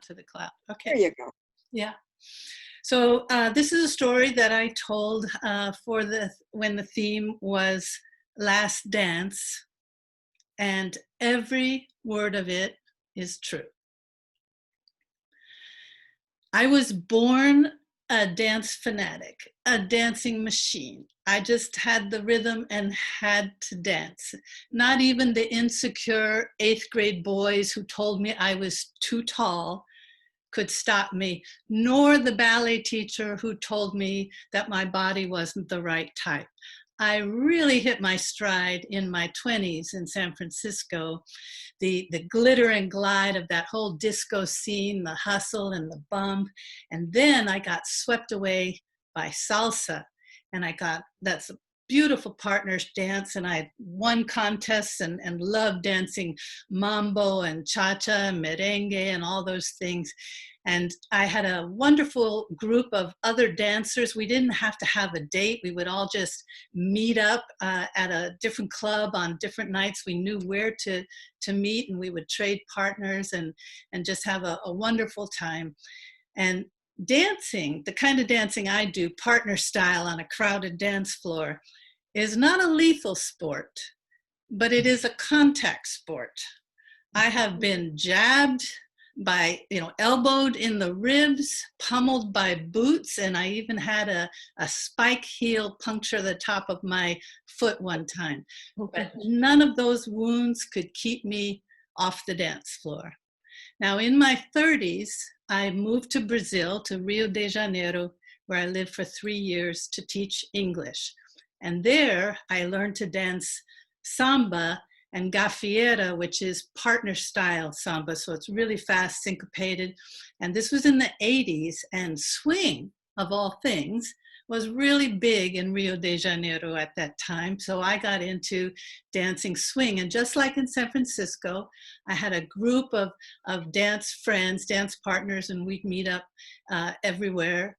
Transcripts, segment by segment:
to the cloud. Okay. There you go. Yeah. So this is a story that I told when the theme was Last Dance, and every word of it is true. I was born a dance fanatic, a dancing machine. I just had the rhythm and had to dance. Not even the insecure 8th grade boys who told me I was too tall could stop me, nor the ballet teacher who told me that my body wasn't the right type. I really hit my stride in my 20s in San Francisco. The glitter and glide of that whole disco scene, the hustle and the bump. And then I got swept away by salsa. And that's a beautiful partners dance. And I won contests and loved dancing mambo and cha-cha and merengue and all those things. And I had a wonderful group of other dancers. We didn't have to have a date. We would all just meet up at a different club on different nights. We knew where to meet, and we would trade partners and just have a wonderful time. And dancing, the kind of dancing I do, partner style on a crowded dance floor, is not a lethal sport, but it is a contact sport. I have been jabbed by, elbowed in the ribs, pummeled by boots, and I even had a spike heel puncture the top of my foot one time. But none of those wounds could keep me off the dance floor. Now, in my 30s, I moved to Brazil, to Rio de Janeiro, where I lived for 3 years to teach English. And there I learned to dance samba and gafieira, which is partner style samba. So it's really fast, syncopated. And this was in the 80s, and swing, of all things, was really big in Rio de Janeiro at that time. So I got into dancing swing. And just like in San Francisco, I had a group of dance friends, dance partners, and we'd meet up everywhere.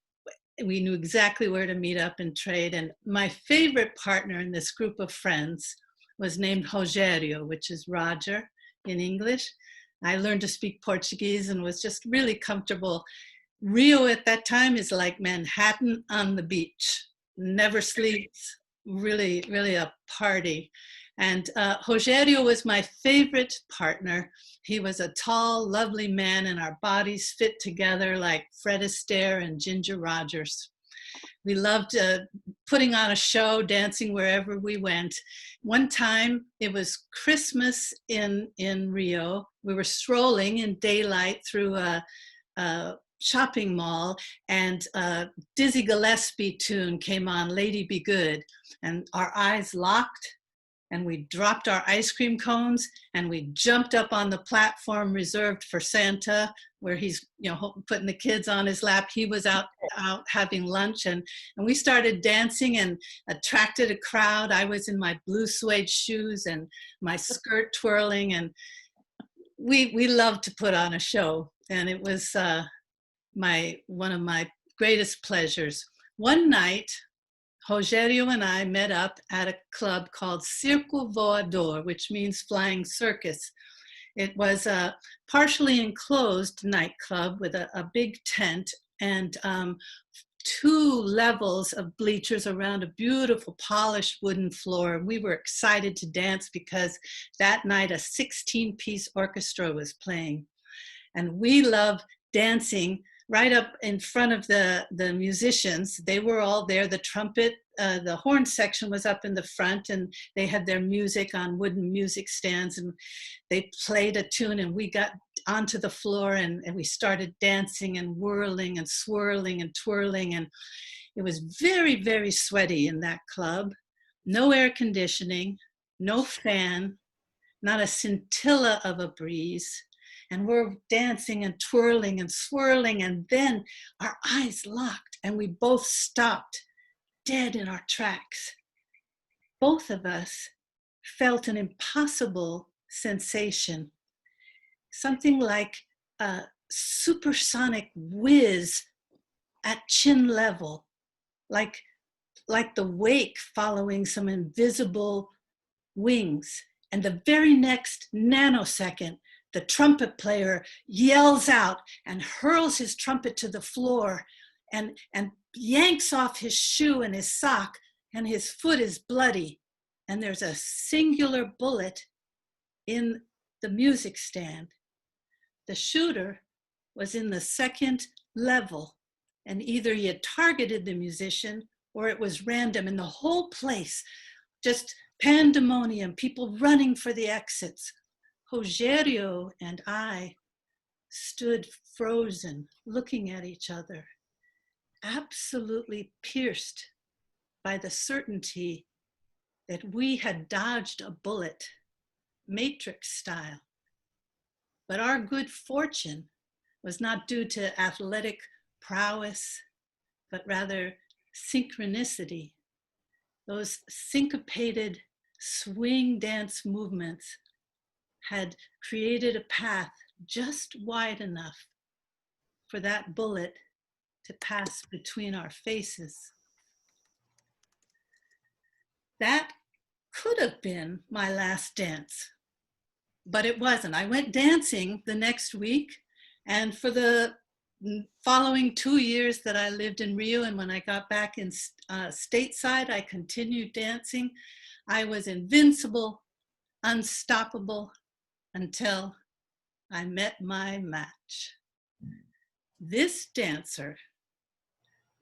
We knew exactly where to meet up and trade. And my favorite partner in this group of friends was named Rogério, which is Roger in English. I learned to speak Portuguese and was just really comfortable. Rio at that time is like Manhattan on the beach, never sleeps, really, really a party. And Rogério was my favorite partner. He was a tall, lovely man, and our bodies fit together like Fred Astaire and Ginger Rogers. We loved putting on a show, dancing wherever we went. One time, it was Christmas in Rio. We were strolling in daylight through a shopping mall, and Dizzy Gillespie tune came on, Lady Be Good, and our eyes locked, and we dropped our ice cream cones, and we jumped up on the platform reserved for Santa, where he's putting the kids on his lap. He was out having lunch, and we started dancing and attracted a crowd. I was in my blue suede shoes and my skirt twirling, and we loved to put on a show, and it was one of my greatest pleasures. One night, Rogério and I met up at a club called Circo Voador, which means flying circus. It was a partially enclosed nightclub with a big tent and 2 levels of bleachers around a beautiful polished wooden floor. We were excited to dance because that night a 16-piece orchestra was playing. And we loved dancing right up in front of the musicians. They were all there. The trumpet, the horn section was up in the front, and they had their music on wooden music stands, and they played a tune, and we got onto the floor, and we started dancing and whirling and swirling and twirling. And it was very, very sweaty in that club. No air conditioning, no fan, not a scintilla of a breeze. And we're dancing and twirling and swirling, and then our eyes locked, and we both stopped dead in our tracks. Both of us felt an impossible sensation, something like a supersonic whiz at chin level, like the wake following some invisible wings. And the very next nanosecond, the trumpet player yells out and hurls his trumpet to the floor and yanks off his shoe and his sock, and his foot is bloody. And there's a singular bullet in the music stand. The shooter was in the second level, and either he had targeted the musician or it was random, and the whole place, just pandemonium, people running for the exits. Rogério and I stood frozen, looking at each other, absolutely pierced by the certainty that we had dodged a bullet, Matrix style. But our good fortune was not due to athletic prowess, but rather synchronicity. Those syncopated swing dance movements had created a path just wide enough for that bullet to pass between our faces. That could have been my last dance, but it wasn't. I went dancing the next week, and for the following 2 years that I lived in Rio, and when I got back in stateside, I continued dancing. I was invincible, unstoppable, until I met my match. This dancer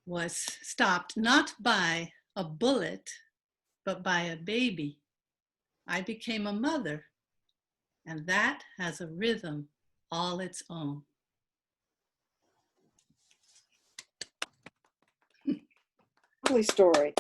was stopped not by a bullet, but by a baby. I became a mother, and that has a rhythm all its own. Lovely story.